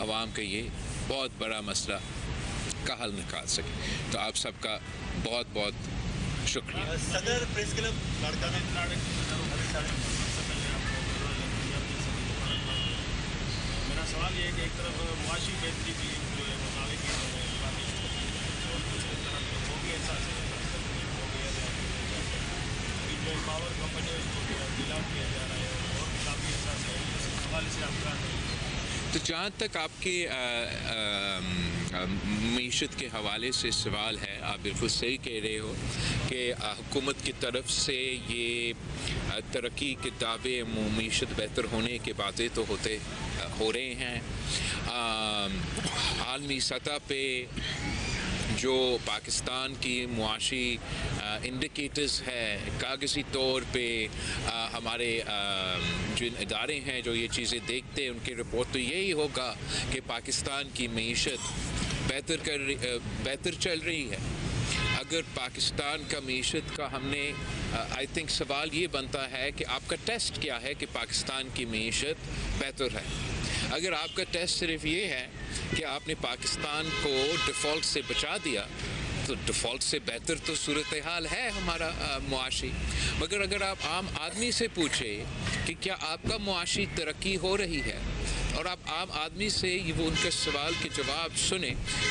आवाम का ये बहुत बड़ा मसला का हल निकाल सकें। तो आप सबका बहुत बहुत शुक्रिया। सदर प्रेस क्लब मेरा सवाल ये है कि एक तरफ मुआशी बेहतरी की जो है मुताबिक वो भी एहसास है जो पावर कंपनी है उसको गिलाव किया जा रहा है और काफ़ी एहसास है इस हवाले से आपका। तो जहाँ तक आपके मीशत के हवाले से सवाल है, आप बिल्कुल सही कह रहे हो कि हुकूमत की तरफ से ये तरक्की के दावे मीशत बेहतर होने के बातें तो हो रहे हैं। आलमी सतह पे जो पाकिस्तान की मुआशी इंडिकेटर्स है, कागज़ी तौर पे हमारे जो इदारे हैं जो ये चीज़ें देखते हैं उनकी रिपोर्ट तो यही होगा कि पाकिस्तान की मीशत बेहतर चल रही है। अगर पाकिस्तान का मीशत का हमने आई थिंक सवाल ये बनता है कि आपका टेस्ट क्या है कि पाकिस्तान की मीशत बेहतर है। अगर आपका टेस्ट सिर्फ ये है कि आपने पाकिस्तान को डिफ़ॉल्ट से बचा दिया तो डिफ़ॉल्ट से बेहतर तो सूरत हाल है हमारा मुआशी। मगर अगर आप आम आदमी से पूछे कि क्या आपका मुआशी तरक्की हो रही है और आप आम आदमी से वो उनके सवाल के जवाब सुने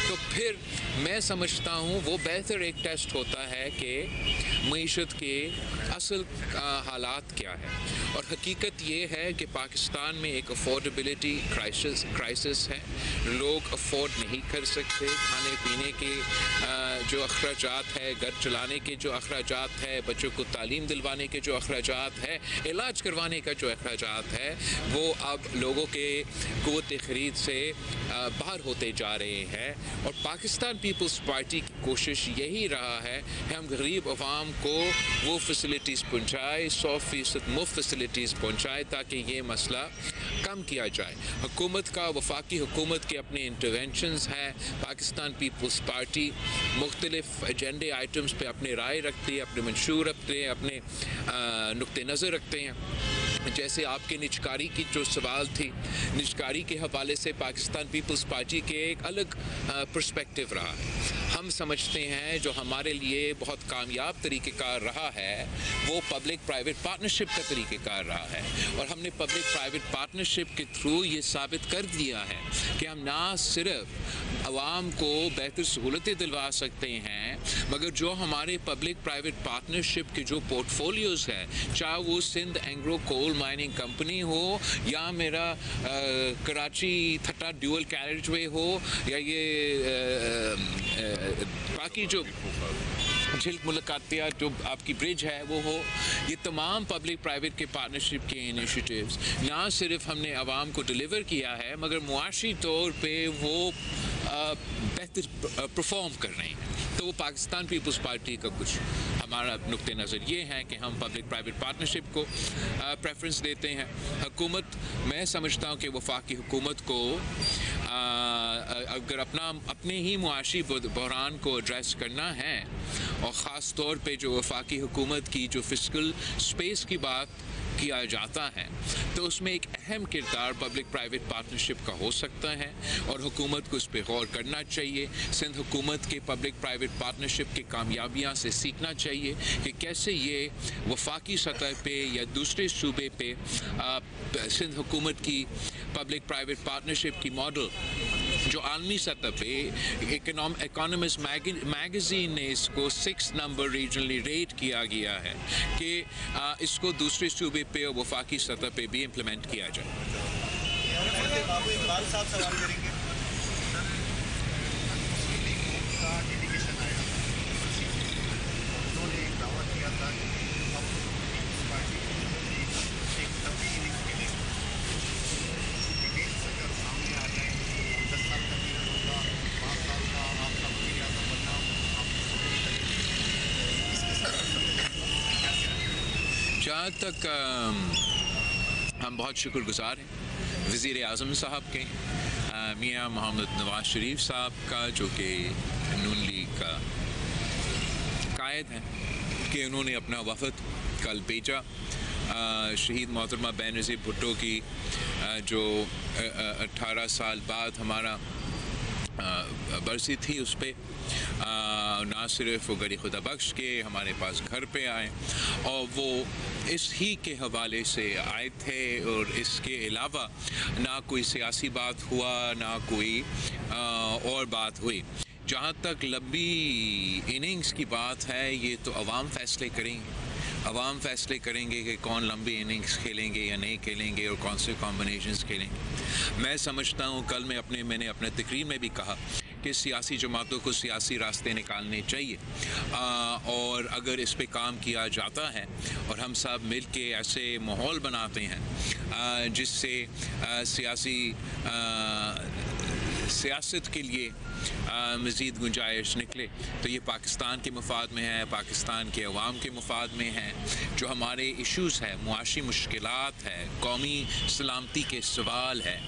तो फिर मैं समझता हूँ वो बेहतर एक टेस्ट होता है कि मईशत के असल हालात क्या है। और हकीकत ये है कि पाकिस्तान में एक अफोर्डेबिलिटी क्राइसिस है। लोग अफोर्ड नहीं कर सकते। खाने पीने के जो अखराजात है, घर चलाने के जो अखराजात है, बच्चों को तालीम दिलवाने के जो अखराजात है, इलाज करवाने का जो अखराजात है, वो अब लोगों के क़ुव्वत ख़रीद से बाहर होते जा रहे हैं। और पाकिस्तान पीपल्स पार्टी की कोशिश यही रहा है कि हम गरीब अवाम को वो फैसिलिटीज़ पहुँचाए, 100% मुफ्त फैसिलिटीज़ पहुँचाए ताकि ये मसला कम किया जाए। हुकूमत का, वफाकी हुकूमत के अपने इंटरवेंशंस हैं। पाकिस्तान पीपल्स पार्टी मुख्तलिफ एजेंडे आइटम्स पे अपनी राय रखती है, अपने मंशूर रखते हैं, अपने नुक्ते नज़र रखते हैं। जैसे आपके निजकारी की जो सवाल थी, निजकारी के हवाले से पाकिस्तान पीपल्स पार्टी के एक अलग पर्सपेक्टिव रहा है। हम समझते हैं जो हमारे लिए बहुत कामयाब तरीक़ेकार रहा है वो पब्लिक प्राइवेट पार्टनरशिप का तरीक़ेकार रहा है। और हमने पब्लिक प्राइवेट पार्टनरशिप के थ्रू ये साबित कर दिया है कि हम ना सिर्फ आवाम को बेहतर सहूलतें दिलवा सकते हैं, मगर जो हमारे पब्लिक प्राइवेट पार्टनरशिप के जो पोर्टफोलियोज़ है, चाहे वो Sindh Engro coal mining company हो या मेरा कराची थट्टा ड्यूअल कैरेजवे हो या ये बाकी जो झिल्क मुलाकातिया जो आपकी ब्रिज है वो हो, ये तमाम पब्लिक प्राइवेट के पार्टनरशिप के इनिशिएटिव्स ना सिर्फ हमने आवाम को डिलीवर किया है मगर मुआशी तौर पे वो बेहतर परफॉर्म कर रहे हैं। तो वो पाकिस्तान पीपल्स पार्टी का कुछ हमारा नुक्ते नज़र ये है कि हम पब्लिक प्राइवेट पार्टनरशिप को प्रेफरेंस देते हैं। हुकूमत, मैं समझता हूँ कि वफाकी हुकूमत को अगर अपने ही मुआशी बहरान को एड्रेस करना है और ख़ास तौर पे जो वफाकी हुकूमत की जो फिस्कल स्पेस की बात किया जाता है तो उसमें एक अहम किरदार पब्लिक प्राइवेट पार्टनरशिप का हो सकता है और हुकूमत को उस पर गौर करना चाहिए। सिंध हुकूमत के पब्लिक प्राइवेट पार्टनरशिप की कामयाबियाँ से सीखना चाहिए कि कैसे ये वफाकी सतह पे या दूसरे सूबे पे सिंध हुकूमत की पब्लिक प्राइवेट पार्टनरशिप की मॉडल जो आलमी सतह पे इकोनॉमिस्ट मैगज़ीन ने इसको 6 नंबर रीजनली रेट किया गया है कि इसको दूसरे सूबे पे और वफाकी सतह पे भी इम्प्लीमेंट किया जाए। जहाँ तक हम बहुत शुक्रगुज़ार हैं वज़ीर आज़म साहब के, मियाँ मोहम्मद नवाज शरीफ साहब का जो कि नून लीग का कायद हैं कि उन्होंने अपना वफ़द कल भेजा शहीद मोहतरमा बेनज़ीर भुट्टो की जो 18 साल बाद हमारा बरसी थी, उस पर ना सिर्फ वो गरी खुदा बख्श के हमारे पास घर पे आए और वो इस ही के हवाले से आए थे, और इसके अलावा ना कोई सियासी बात हुआ, ना कोई और बात हुई। जहाँ तक लंबी इनिंग्स की बात है, ये तो अवाम फैसले करेंगे। अवाम फैसले करेंगे कि कौन लंबी इनिंग्स खेलेंगे या नहीं खेलेंगे और कौन से कॉम्बिनेशंस खेलेंगे। मैं समझता हूँ, कल मैंने अपने तकरीर में भी कहा कि सियासी जमातों को सियासी रास्ते निकालने चाहिए, और अगर इस पे काम किया जाता है और हम सब मिल के ऐसे माहौल बनाते हैं जिससे सियासत के लिए मज़ीद गुंजाइश निकले, तो ये पाकिस्तान के मफाद में है, पाकिस्तान के अवाम के मफाद में है। जो हमारे इश्यूज़ है, मुआशी मुश्किलात है, कौमी सलामती के सवाल है,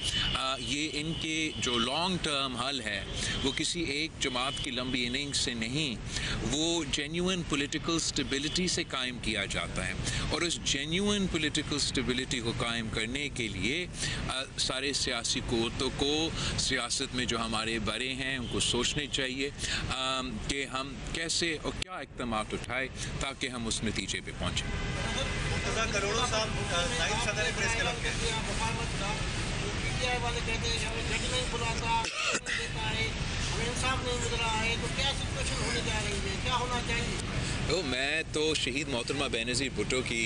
ये इनके जो लॉन्ग टर्म हल है वो किसी एक जमात की लंबी इनिंग से नहीं, वो जेन्युइन पॉलिटिकल स्टेबिलिटी से कायम किया जाता है। और उस जेन्युइन पॉलिटिकल स्टेबिलिटी को कायम करने के लिए सारे सियासी क़ुव्वतों को सियासत में जो हमारे बड़े हैं उनको सोचने चाहिए कि हम कैसे और क्या इक़दामात उठाए ताकि हम उस नतीजे पे पहुँचें। करोड़ों साहब नाइब सदर ने प्रेस क्लब के वाले कहते हैं हमें जज नहीं बुलाता, देता है, हमें इंसाफ नहीं मिल रहा है, तो क्या सिचुएशन होने जा रही है, क्या होना चाहिए? तो मैं तो शहीद मोहतरमा बेनज़ीर भुट्टो की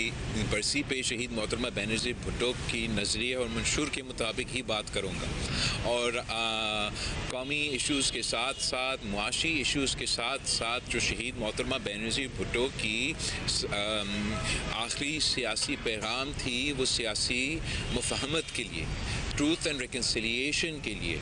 बरसी पे शहीद मोहतरमा बेनज़ीर भुट्टो की नज़रिए और मंशूर के मुताबिक ही बात करूँगा, और कौमी इश्यूज़ के साथ साथ मुआशी इश्यूज़ के साथ साथ जो शहीद मोहतरमा बेनज़ीर भुट्टो की आखिरी सियासी पैगाम थी, वो सियासी मुफ़ाहमत के लिए, ट्रूथ एंड रिकन्सिलिएशन के लिए,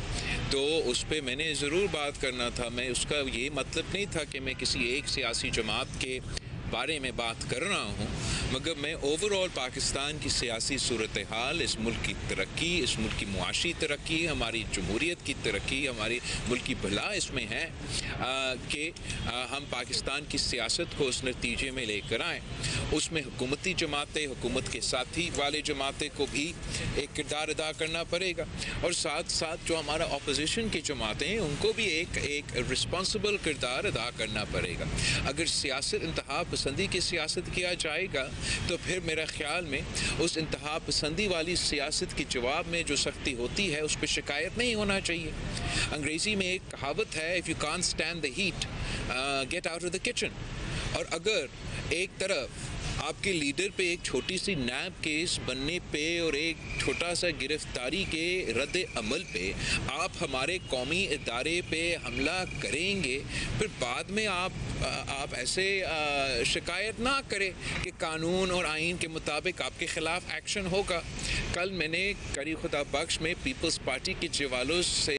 तो उस पर मैंने ज़रूर बात करना था। मैं उसका ये मतलब नहीं था कि मैं किसी एक सियासी जमात के बारे में बात कर रहा हूँ, मगर मैं ओवरऑल पाकिस्तान की सियासी सूरत हाल, इस मुल्क की तरक्की, इस मुल्क की मुआशी तरक्की, हमारी जमहूरियत की तरक्की, हमारी मुल्क की भला इसमें है कि हम पाकिस्तान की सियासत को उस नतीजे में लेकर आएँ। उसमें हुकूमती जमातें, हुकूमत के साथी वाले जमातें को भी एक किरदार अदा करना पड़ेगा, और साथ साथ जो हमारा अपोजिशन की जमातें हैं उनको भी एक रिस्पॉन्सिबल किरदार अदा करना पड़ेगा। अगर सियासत इंतहा पसंदी की सियासत किया जाएगा तो फिर मेरा ख्याल में उस इंतहा पसंदी वाली सियासत के जवाब में जो सख्ती होती है उस पर शिकायत नहीं होना चाहिए। अंग्रेज़ी में एक कहावत है, if you can't stand the heat get out of the kitchen. और अगर एक तरफ आपके लीडर पे एक छोटी सी नैब केस बनने पे और एक छोटा सा गिरफ्तारी के रद्द अमल पे आप हमारे कौमी इदारे पे हमला करेंगे, फिर बाद में आप ऐसे शिकायत ना करें कि कानून और आइन के मुताबिक आपके ख़िलाफ़ एक्शन होगा। कल मैंने गरी खुदा बख्श में पीपल्स पार्टी के जवालों से